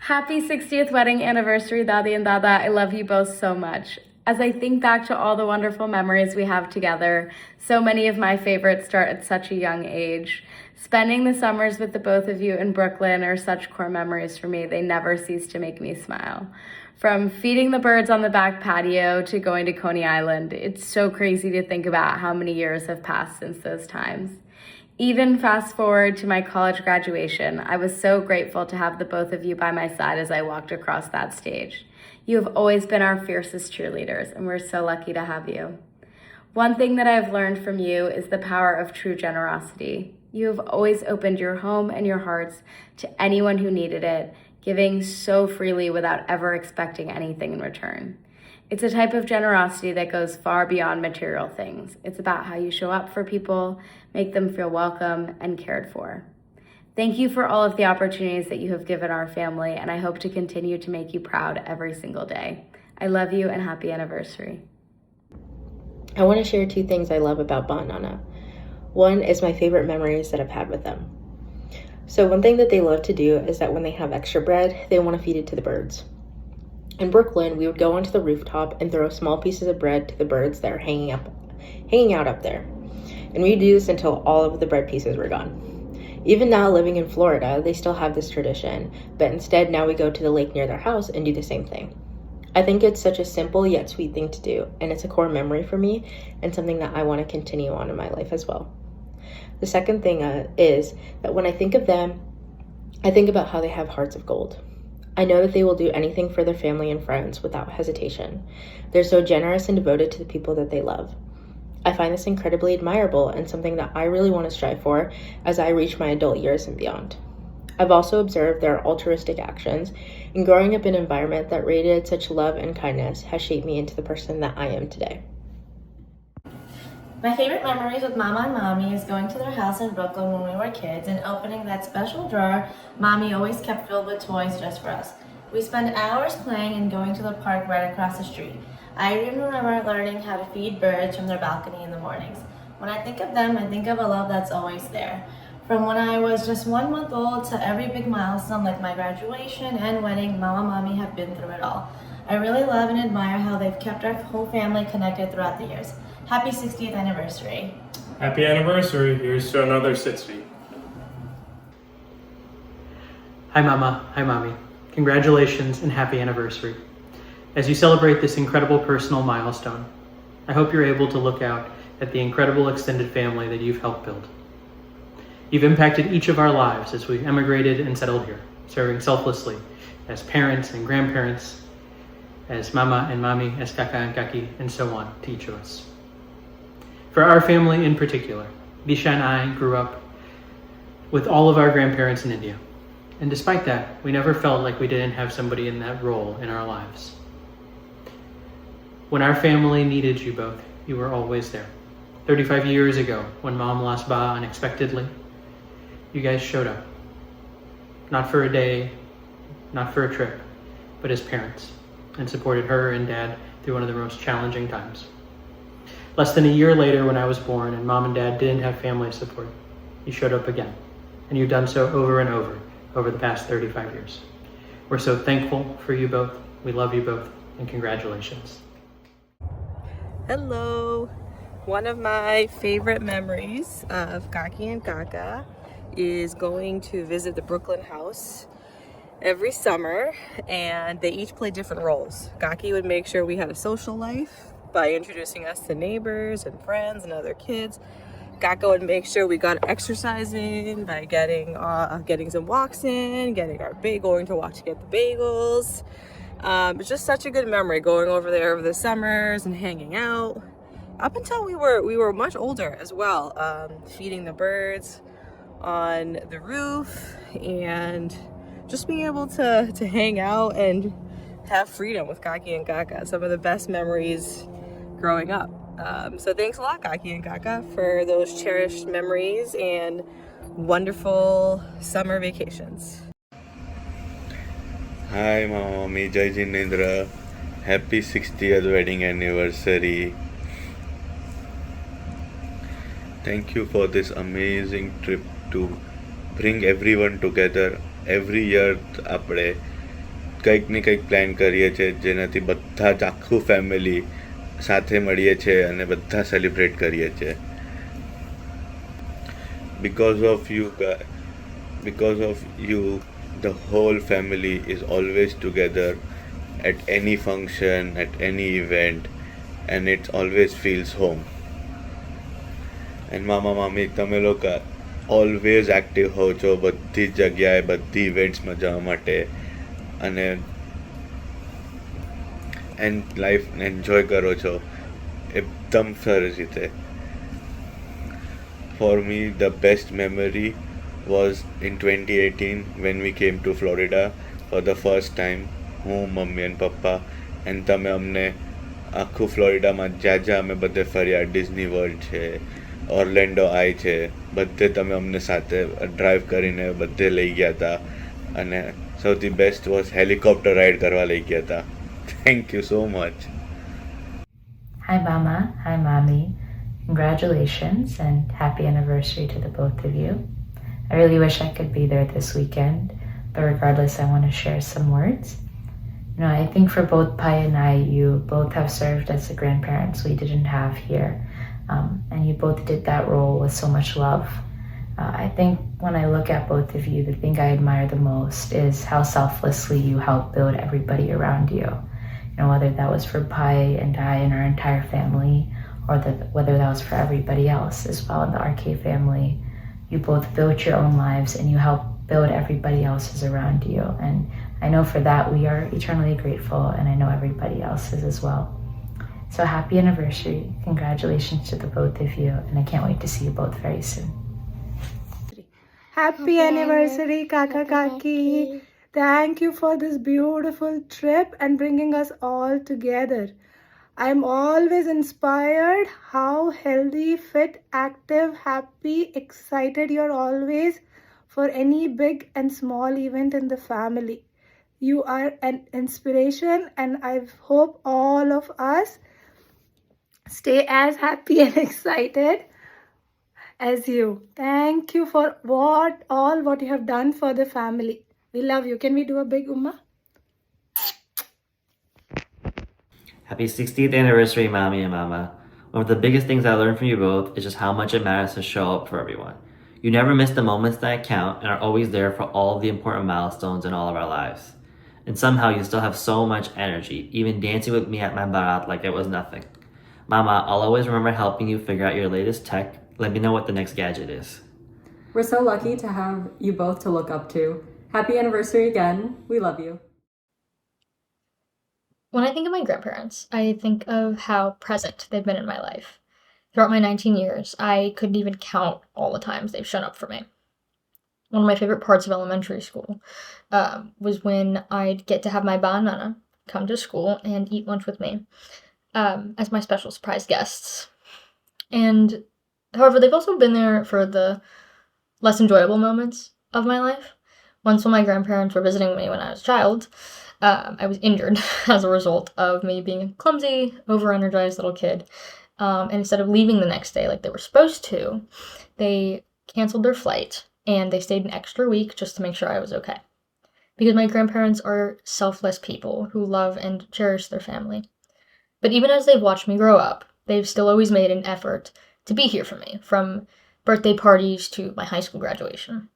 Happy 60th wedding anniversary, Dadi and Dada. I love you both so much. As I think back to all the wonderful memories we have together, so many of my favorites start at such a young age. Spending the summers with the both of you in Brooklyn are such core memories for me. They never cease to make me smile. From feeding the birds on the back patio to going to Coney Island, it's so crazy to think about how many years have passed since those times. Even fast forward to my college graduation, I was so grateful to have the both of you by my side as I walked across that stage. You have always been our fiercest cheerleaders, and we're so lucky to have you. One thing that I've learned from you is the power of true generosity. You have always opened your home and your hearts to anyone who needed it, giving so freely without ever expecting anything in return. It's a type of generosity that goes far beyond material things. It's about how you show up for people, make them feel welcome and cared for. Thank you for all of the opportunities that you have given our family, and I hope to continue to make you proud every single day. I love you and happy anniversary. I want to share two things I love about Ba and Nana. One is my favorite memories that I've had with them. So one thing that they love to do is that when they have extra bread, they want to feed it to the birds. In Brooklyn, we would go onto the rooftop and throw small pieces of bread to the birds that are hanging out up there. And we'd do this until all of the bread pieces were gone. Even now, living in Florida, they still have this tradition, but instead now we go to the lake near their house and do the same thing. I think it's such a simple yet sweet thing to do, and it's a core memory for me and something that I want to continue on in my life as well. The second thing is that when I think of them, I think about how they have hearts of gold. I know that they will do anything for their family and friends without hesitation. They're so generous and devoted to the people that they love. I find this incredibly admirable and something that I really want to strive for as I reach my adult years and beyond. I've also observed their altruistic actions, and growing up in an environment that radiated such love and kindness has shaped me into the person that I am today. My favorite memories with Mama and Mommy is going to their house in Brooklyn when we were kids and opening that special drawer Mommy always kept filled with toys just for us. We spent hours playing and going to the park right across the street. I even remember learning how to feed birds from their balcony in the mornings. When I think of them, I think of a love that's always there. From when I was just 1 month old to every big milestone like my graduation and wedding, Mama and Mommy have been through it all. I really love and admire how they've kept our whole family connected throughout the years. Happy 60th anniversary. Happy anniversary. Here's to another 60. Hi Mama, hi Mommy. Congratulations and happy anniversary. As you celebrate this incredible personal milestone, I hope you're able to look out at the incredible extended family that you've helped build. You've impacted each of our lives as we emigrated and settled here, serving selflessly as parents and grandparents, as Mama and Mommy, as Kaka and Kaki, and so on to each of us. For our family in particular, Bisha and I grew up with all of our grandparents in India. And despite that, we never felt like we didn't have somebody in that role in our lives. When our family needed you both, you were always there. 35 years ago, when Mom lost Ba unexpectedly, you guys showed up. Not for a day, not for a trip, but as parents, and supported her and Dad through one of the most challenging times. Less than a year later, when I was born and Mom and Dad didn't have family support, you showed up again. And you've done so over and over the past 35 years. We're so thankful for you both. We love you both, and congratulations. Hello. One of my favorite memories of Kaki and Kaka is going to visit the Brooklyn house every summer, and they each play different roles. Kaki would make sure we had a social life by introducing us to neighbors and friends and other kids. Kaka would make sure we got exercise in by getting some walks in, going to walk to get the bagels. It's just such a good memory going over there over the summers and hanging out. Up until we were much older as well, feeding the birds on the roof and just being able to hang out and have freedom with Kaki and Kaka. Some of the best memories growing up. So thanks a lot, Kaki and Kaka, for those cherished memories and wonderful summer vacations. Hi Mommy, Jai Jinendra. Happy 60th wedding anniversary. Thank you for this amazing trip to bring everyone together. Every year આપણે કંઈક ને કંઈક plan કરીએ છીએ જેનાથી બધા જ આખું ફેમિલી સાથે મળીએ છીએ અને બધા સેલિબ્રેટ કરીએ છીએ. Because of you, the whole family is always together at any function, at any event, and it always feels home. And મામા મામી તમે લોકો ઓલવેઝ એક્ટિવ હો છો બધી જ જગ્યાએ બધી ઇવેન્ટ્સમાં જવા માટે અને લાઈફ એન્જોય કરો છો એકદમ સરસ રીતે. For me, the best memory was in 2018 when we came to Florida for the first time. હું મમ્મી અને પપ્પા એન્ડ તમે અમને આખું ફ્લોરિડામાં જ્યાં જ્યાં અમે બધે ફર્યા, ડિઝની વર્લ્ડ છે, ઓર્લેન્ડો આઈ છે, બધે તમે અમને સાથે ડ્રાઈવ કરીને બધે લઈ ગયા હતા અને સૌથી બેસ્ટ વોઝ હેલિકોપ્ટર રાઈડ કરવા લઈ ગયા હતા. Thank you so much. Hi, Mama. Hi, Mommy. Congratulations and happy anniversary to the both of you. I really wish I could be there this weekend, but regardless, I want to share some words. You know, I think for both Pai and I, you both have served as the grandparents we didn't have here, and you both did that role with so much love. I think when I look at both of you, the thing I admire the most is how selflessly you help build everybody around you. You know, whether that was for Pai and I and our entire family, or whether that was for everybody else as well in the RK family. You both built your own lives and you help build everybody else's around you. And I know for that we are eternally grateful, and I know everybody else is as well. So happy anniversary. Congratulations to the both of you, and I can't wait to see you both very soon. Happy anniversary, Kaka Kaki. Thank you for this beautiful trip and bringing us all together. I'm always inspired how healthy, fit, active, happy, excited you're always for any big and small event in the family. You are an inspiration, and I hope all of us stay as happy and excited as you. Thank you for what you have done for the family. We love you. Can we do a big umma? Happy 60th anniversary, Mommy and Mama. One of the biggest things I learned from you both is just how much it matters to show up for everyone. You never miss the moments that count and are always there for all the important milestones in all of our lives. And somehow you still have so much energy, even dancing with me at my barat like it was nothing. Mama, I'll always remember helping you figure out your latest tech. Let me know what the next gadget is. We're so lucky to have you both to look up to. Happy anniversary again. We love you. When I think of my grandparents, I think of how present they've been in my life. Throughout my 19 years, I couldn't even count all the times they've shown up for me. One of my favorite parts of elementary school was when I'd get to have my ba and nana come to school and eat lunch with me as my special surprise guests. And however, they've also been there for the less enjoyable moments of my life. Once when my grandparents were visiting me when I was a child, I was injured as a result of me being a clumsy, over-energized little kid. And instead of leaving the next day like they were supposed to, they canceled their flight and they stayed an extra week just to make sure I was okay. Because my grandparents are selfless people who love and cherish their family. But even as they've watched me grow up, they've still always made an effort to be here for me, from birthday parties to my high school graduation.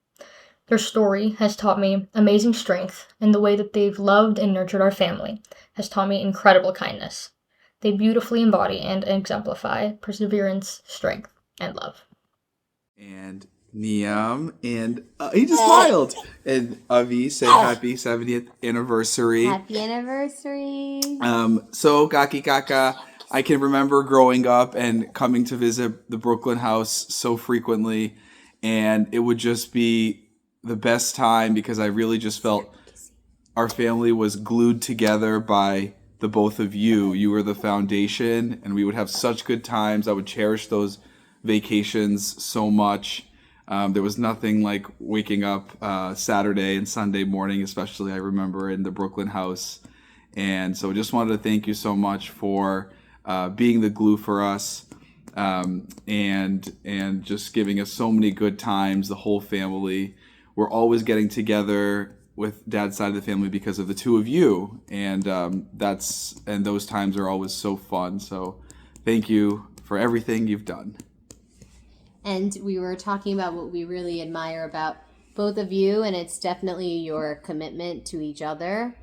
Their story has taught me amazing strength, and the way that they've loved and nurtured our family has taught me incredible kindness. They beautifully embody and exemplify perseverance, strength, and love. And Niam, and he just smiled. And Avi said happy 70th anniversary. Happy anniversary. So Kaki Kaka, I can remember growing up and coming to visit the Brooklyn house so frequently, and it would just be the best time because I really just felt our family was glued together by the both of you. You were the foundation, and we would have such good times. I would cherish those vacations so much. There was nothing like waking up Saturday and Sunday morning, especially I remember in the Brooklyn house. And so just wanted to thank you so much for being the glue for us, and just giving us so many good times, the whole family. We're always getting together with Dad's side of the family because of the two of you, and those times are always so fun. So thank you for everything you've done. And we were talking about what we really admire about both of you, and it's definitely your commitment to each other.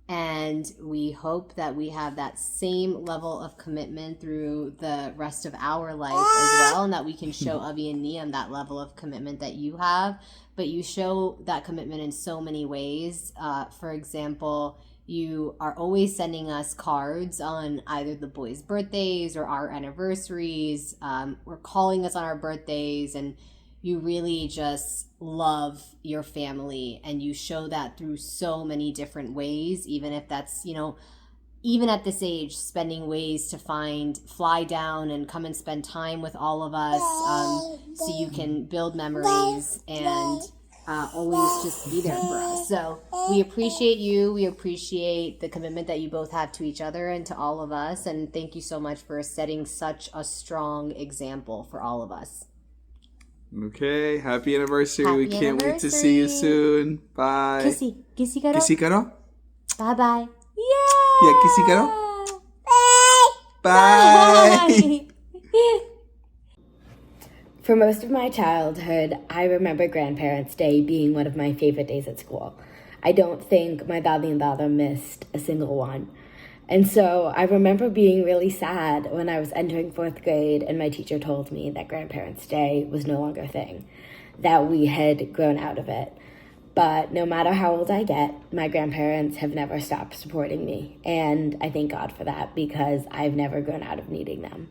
And we hope that we have that same level of commitment through the rest of our life as well, and that we can show Avi and Niam that level of commitment that you have. But you show that commitment in so many ways. For example, you are always sending us cards on either the boys' birthdays or our anniversaries, or calling us on our birthdays, and you really just love your family, and you show that through so many different ways, even if that's, even at this age, spending ways to fly down and come and spend time with all of us, so you can build memories and always just be there for us. So we appreciate you. We appreciate the commitment that you both have to each other and to all of us. And thank you so much for setting such a strong example for all of us. Okay, happy anniversary. Happy We can't wait to see you soon. Bye. Kissy. Kissy karo. Kissy karo? Bye-bye. Yeah, kissy karo? Bye. For most of my childhood, I remember Grandparents' Day being one of my favorite days at school. I don't think my Dadi and Dada missed a single one. And so I remember being really sad when I was entering 4th grade and my teacher told me that Grandparents' Day was no longer a thing, that we had grown out of it. But no matter how old I get, my grandparents have never stopped supporting me. And I thank God for that, because I've never grown out of needing them.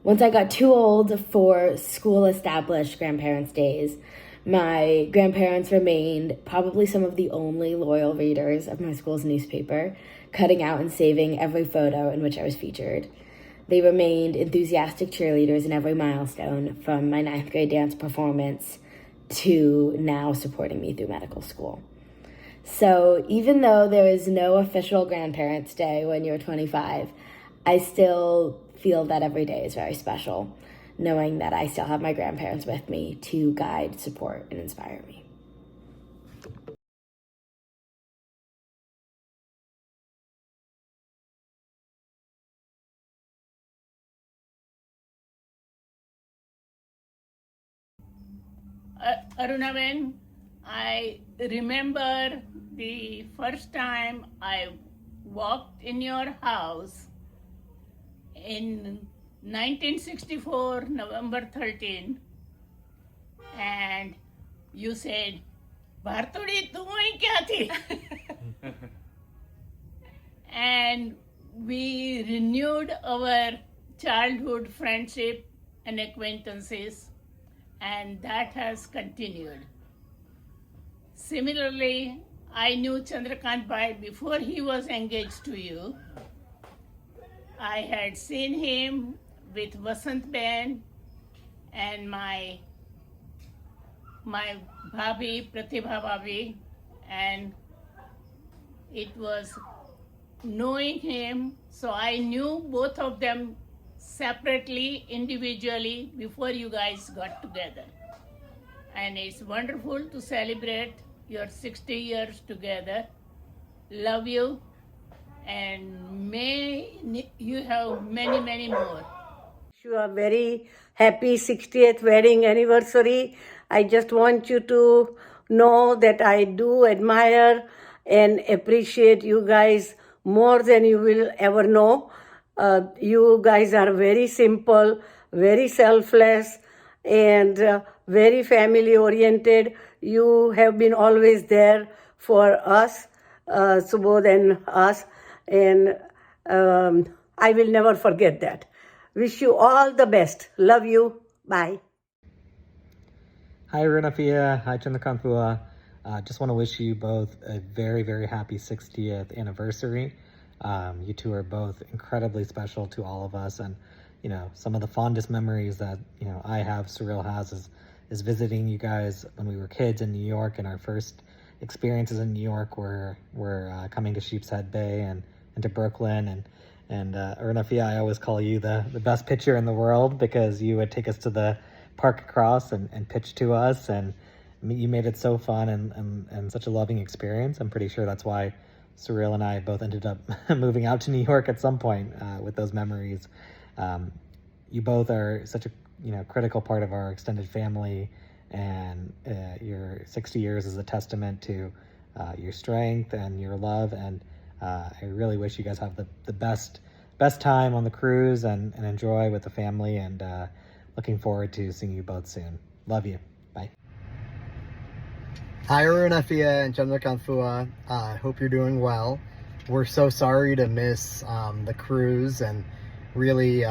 Once I got too old for school-established Grandparents' Days, my grandparents remained probably some of the only loyal readers of my school's newspaper, cutting out and saving every photo in which I was featured. They remained enthusiastic cheerleaders in every milestone, from my 9th grade dance performance to now supporting me through medical school. So even though there is no official Grandparents' Day when you're 25, I still feel that every day is very special, knowing that I still have my grandparents with me to guide, support, and inspire me. Aruna, I remember the first time I walked in your house in 1964, November 13, and you said, "Bhartudi, tu wahin kya thi?" And we renewed our childhood friendship and acquaintances, and that has continued. Similarly, I knew Chandrakant Bhai before he was engaged to you. I had seen him with Vasant Ben and my Bhabhi, Pratibha Bhabhi, and it was knowing him, so I knew both of them separately, individually, before you guys got together. And it's wonderful to celebrate your 60 years together. Love you, and may you have many, many more. You are very happy 60th wedding anniversary. I just want you to know that I do admire and appreciate you guys more than you will ever know. You guys are very simple, very selfless, and very family oriented. You have been always there for us, Subodh and us, and I will never forget that. Wish you all the best. Love you. Bye. Hi, Aruna Pia. Hi, Chandrakant Bua. Just want to wish you both a very, very happy 60th anniversary. You two are both incredibly special to all of us, and some of the fondest memories that I have, Surreal has, is visiting you guys when we were kids in New York, and our first experiences in New York were coming to Sheepshead Bay and to Brooklyn, and Aruna Pia, I always call you the best pitcher in the world, because you would take us to the park across and pitch to us, and you made it so fun and such a loving experience. I'm pretty sure that's why Surreal and I both ended up moving out to New York at some point with those memories. You both are such a critical part of our extended family, and your 60 years is a testament to your strength and your love. And I really wish you guys have the best time on the cruise and enjoy with the family. And looking forward to seeing you both soon. Love you. Bye. Hi, Aruna, Fia, and Chandrakant Fua. I hope you're doing well. We're so sorry to miss the cruise, and really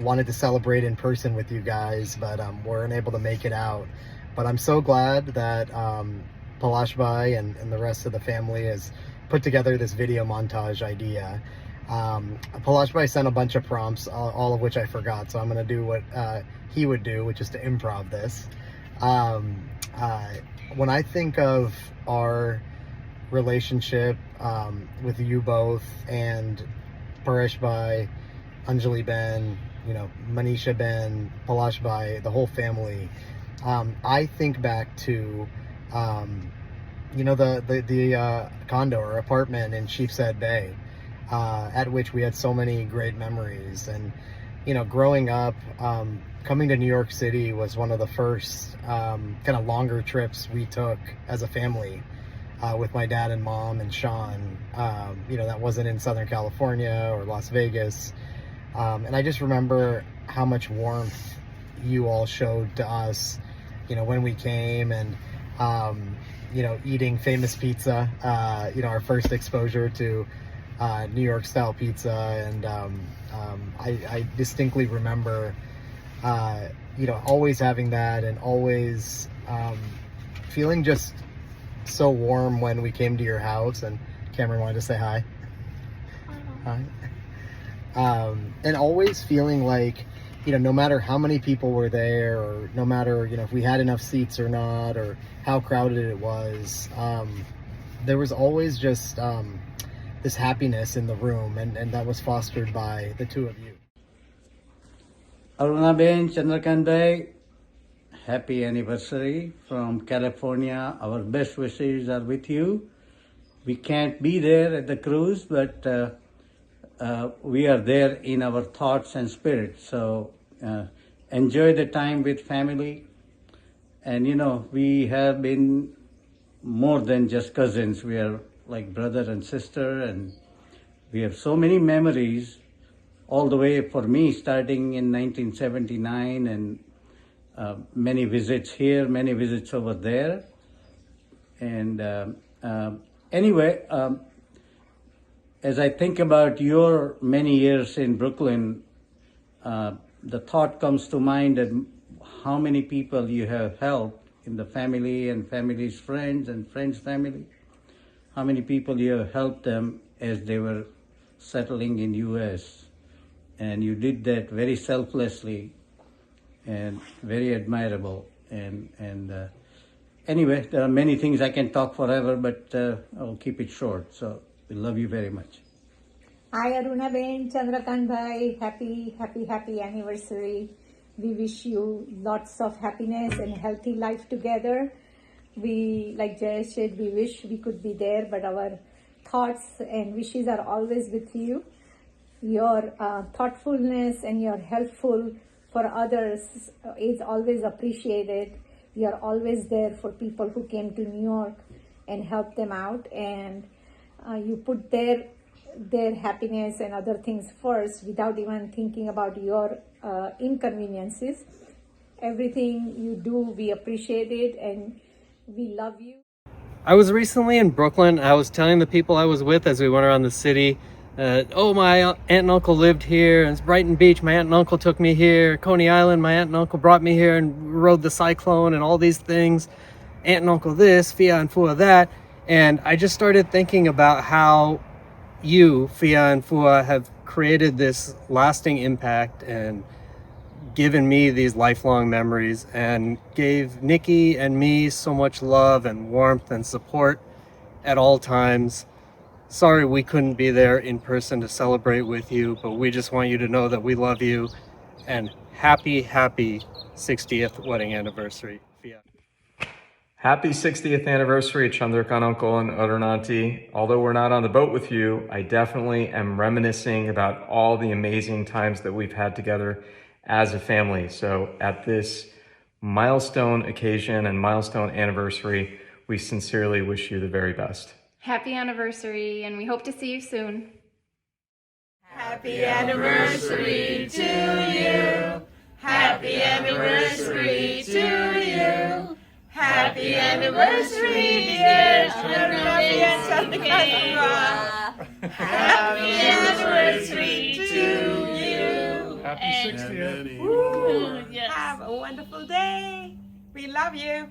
wanted to celebrate in person with you guys, but weren't able to make it out. But I'm so glad that Palash Bhai and the rest of the family has put together this video montage idea. Palash Bhai sent a bunch of prompts, all of which I forgot, so I'm going to do what he would do, which is to improv this. When I think of our relationship with you both and Paresh Bhai, Anjali Ben, Manisha Ben, Palash Bhai, the whole family, I think back to the condo or apartment in Sheepshead Bay, at which we had so many great memories. And growing up, coming to New York City was one of the first kind of longer trips we took as a family, with my dad and mom and Sean. That wasn't in Southern California or Las Vegas. And I just remember how much warmth you all showed to us, when we came, and, eating famous pizza, our first exposure to New York style pizza. And I distinctly remember, always having that, and always feeling just so warm when we came to your house. And Cameron wanted to say hi. Hi. And always feeling like, no matter how many people were there, or no matter, if we had enough seats or not, or how crowded it was, there was always just this happiness in the room, and that was fostered by the two of you. Aruna Ben, Chandrakant Bhai, happy anniversary from California. Our best wishes are with you. We can't be there at the cruise, but we are there in our thoughts and spirit. So enjoy the time with family. And we have been more than just cousins. We are like brother and sister, and we have so many memories, all the way for me starting in 1979, and many visits here, many visits over there. And anyway, as I think about your many years in Brooklyn, the thought comes to mind that how many people you have helped in the family and family's friends and friends' family. How many people you have helped them as they were settling in US. And you did that very selflessly and very admirable. And anyway, there are many things I can talk forever, but I'll keep it short. So we love you very much. Hi Aruna Ben, Chandrakant Bhai, happy anniversary. We wish you lots of happiness and healthy life together. We, like Jay said, we wish we could be there, but our thoughts and wishes are always with you. Your thoughtfulness and your helpful for others is always appreciated. You are always there for people who came to New York and helped them out, and you put their happiness and other things first without even thinking about your inconveniences. Everything you do, we appreciate it, and we love you. I was recently in Brooklyn. I was telling the people I was with as we went around the city, my aunt and uncle lived here, and it's Brighton Beach, my aunt and uncle took me here. Coney Island, my aunt and uncle brought me here and rode the cyclone and all these things. Aunt and uncle this, Fia and Fua that. And I just started thinking about how you, Fia and Fua, have created this lasting impact and given me these lifelong memories, and gave Nikki and me so much love and warmth and support at all times. Sorry we couldn't be there in person to celebrate with you, but we just want you to know that we love you, and happy 60th wedding anniversary, Fia. Happy 60th anniversary, Chandrakant Uncle and Arunanti. Although we're not on the boat with you, I definitely am reminiscing about all the amazing times that we've had together as a family. So at this milestone occasion and milestone anniversary, we sincerely wish you the very best. Happy anniversary, and we hope to see you soon. Happy anniversary to you. Happy anniversary to you. Happy anniversary, dear Aruna and Chandrakant. Happy anniversary to you. Happy 60th. Have a wonderful day. We love you.